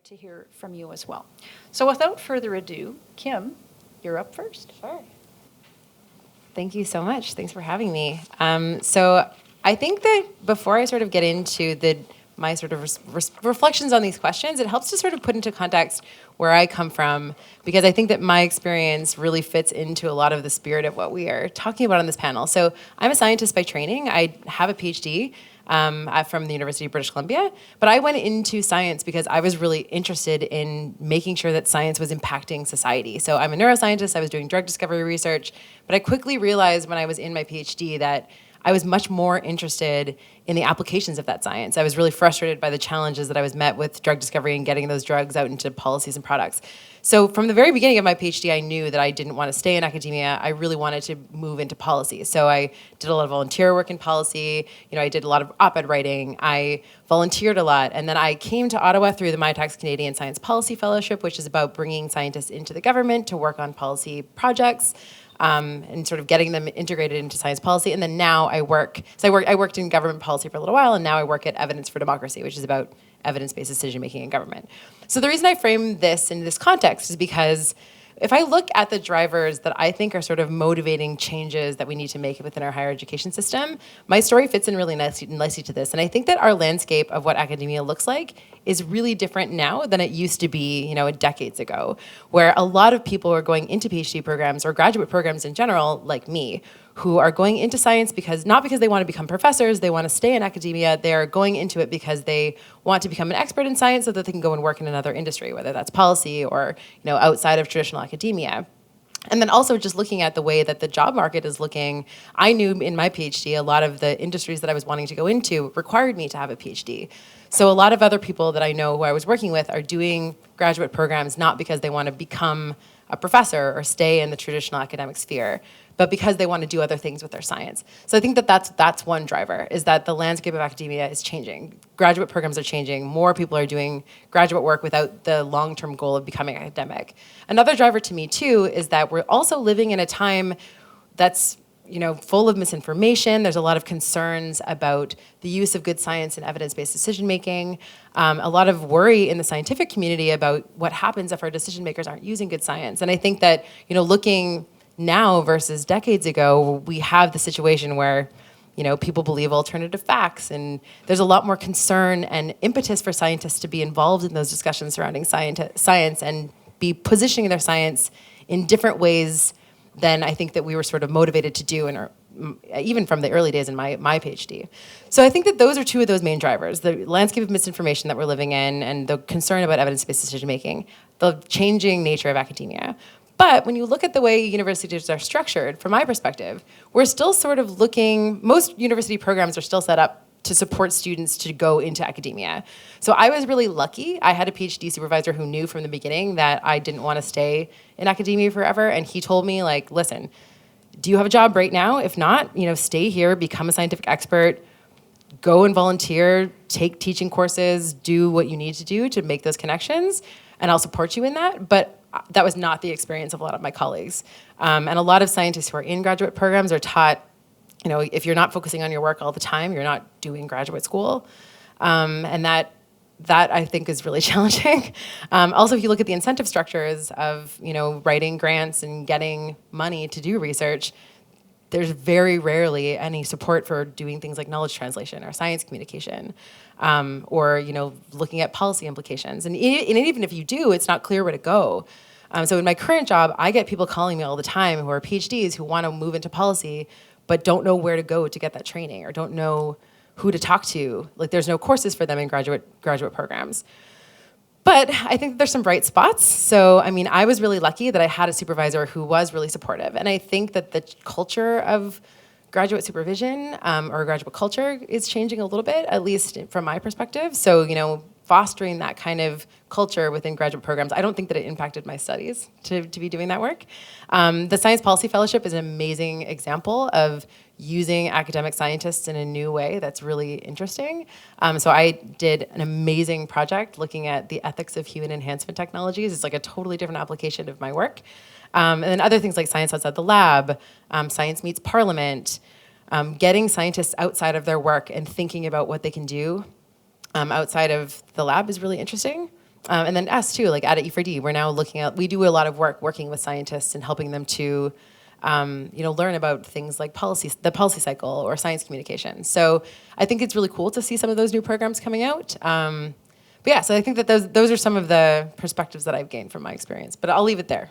like to hear from you as well. So without further ado, Kim, you're up first. Sure. Thank you so much. Thanks for having me. So I think that before I sort of get into my sort of reflections on these questions, it helps to sort of put into context where I come from, because I think that my experience really fits into a lot of the spirit of what we are talking about on this panel. So I'm a scientist by training. I have a PhD from the University of British Columbia, but I went into science because I was really interested in making sure that science was impacting society. So I'm a neuroscientist. I was doing drug discovery research, but I quickly realized when I was in my PhD that I was much more interested in the applications of that science. I was really frustrated by the challenges that I was met with drug discovery and getting those drugs out into policies and products. So from the very beginning of my PhD, I knew that I didn't want to stay in academia. I really wanted to move into policy. So I did a lot of volunteer work in policy. I did a lot of op-ed writing. I volunteered a lot. And then I came to Ottawa through the Mitacs Canadian Science Policy Fellowship, which is about bringing scientists into the government to work on policy projects. And sort of getting them integrated into science policy. And then now I worked in government policy for a little while, and now I work at Evidence for Democracy, which is about evidence-based decision-making in government. So the reason I frame this in this context is because if I look at the drivers that I think are sort of motivating changes that we need to make within our higher education system, my story fits in really nicely to this. And I think that our landscape of what academia looks like is really different now than it used to be, decades ago, where a lot of people are going into PhD programs or graduate programs in general, like me, who are going into science not because they want to become professors, they want to stay in academia, they're going into it because they want to become an expert in science so that they can go and work in another industry, whether that's policy or outside of traditional academia. And then also just looking at the way that the job market is looking, I knew in my PhD a lot of the industries that I was wanting to go into required me to have a PhD. So a lot of other people that I know who I was working with are doing graduate programs not because they want to become a professor or stay in the traditional academic sphere, but because they want to do other things with their science. So I think that that's one driver, is that the landscape of academia is changing. Graduate programs are changing. More people are doing graduate work without the long-term goal of becoming academic. Another driver to me, too, is that we're also living in a time that's full of misinformation. There's a lot of concerns about the use of good science and evidence-based decision-making. A lot of worry in the scientific community about what happens if our decision makers aren't using good science. And I think that, looking now versus decades ago, we have the situation where, people believe alternative facts, and there's a lot more concern and impetus for scientists to be involved in those discussions surrounding science and be positioning their science in different ways than I think that we were sort of motivated to do even from the early days in my PhD. So I think that those are two of those main drivers: the landscape of misinformation that we're living in and the concern about evidence-based decision-making, the changing nature of academia. But when you look at the way universities are structured, from my perspective, we're still sort of most university programs are still set up to support students to go into academia. So I was really lucky. I had a PhD supervisor who knew from the beginning that I didn't want to stay in academia forever, and he told me, listen, do you have a job right now? If not, stay here, become a scientific expert, go and volunteer, take teaching courses, do what you need to do to make those connections, and I'll support you in that. But that was not the experience of a lot of my colleagues. And a lot of scientists who are in graduate programs are taught, if you're not focusing on your work all the time, you're not doing graduate school. And that I think is really challenging. Also, if you look at the incentive structures of, writing grants and getting money to do research, there's very rarely any support for doing things like knowledge translation or science communication, or looking at policy implications. And even if you do, it's not clear where to go. So in my current job, I get people calling me all the time who are PhDs who want to move into policy, but don't know where to go to get that training or don't know who to talk to. There's no courses for them in graduate programs. But I think there's some bright spots. So, I was really lucky that I had a supervisor who was really supportive. And I think that the culture of graduate supervision or graduate culture is changing a little bit, at least from my perspective. So, fostering that kind of culture within graduate programs, I don't think that it impacted my studies to be doing that work. The Science Policy Fellowship is an amazing example of using academic scientists in a new way that's really interesting. So I did an amazing project looking at the ethics of human enhancement technologies. It's a totally different application of my work. And then other things like Science Outside the Lab, Science Meets Parliament, getting scientists outside of their work and thinking about what they can do outside of the lab is really interesting. And then us too, like at E4D, we're now we do a lot of work working with scientists and helping them to, learn about things like the policy cycle or science communication. So I think it's really cool to see some of those new programs coming out. But yeah, so I think that those are some of the perspectives that I've gained from my experience. But I'll leave it there.